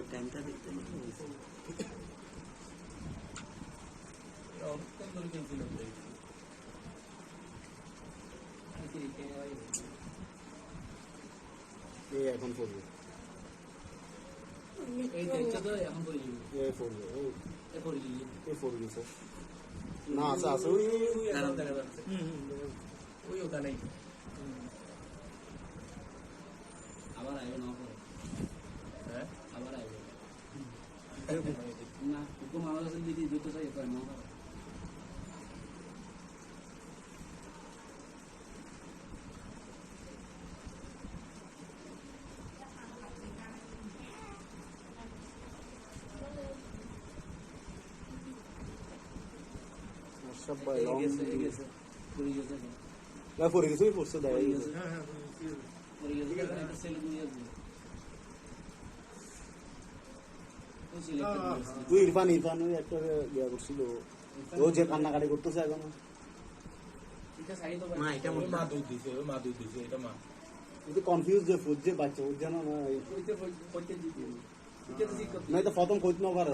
ওই টাইমটা দেখতে হয়েছে অনেকক্ষণ ধরে খেলছিল এই এখন পড়বে এই দেখছো তো এখন পড়ে এই পড়বে এই পড়বে স্যার না আছে আছে ওই এখন দেখা যাচ্ছে ওই ওখানেই আবার আইবে না করে হ্যাঁ আবার আইবে না হুকুম আমার কাছে দিদি দুটো চাই করে না করে সব ভাই লং গেছে পুরি গেছে না পড়ে গেছে পড়ছে দাঁড়িয়ে গেছে হ্যাঁ হ্যাঁ পুরি গেছে একটা সেল দিয়ে আছে ও সিলেক্ট তুই ইরফান ওই একটা ইয়া করছিল ও যে কান্নাকাটি করতেছে এখন এটা সাইড তো মা এটা মা দুধ দিছে এটা মা কিন্তু কনফিউজ যে ফুড যে বাচ্চা বুঝছে না কইতে কইতে দিতে এটা তো ঠিক না তো প্রথম কইতে না পারে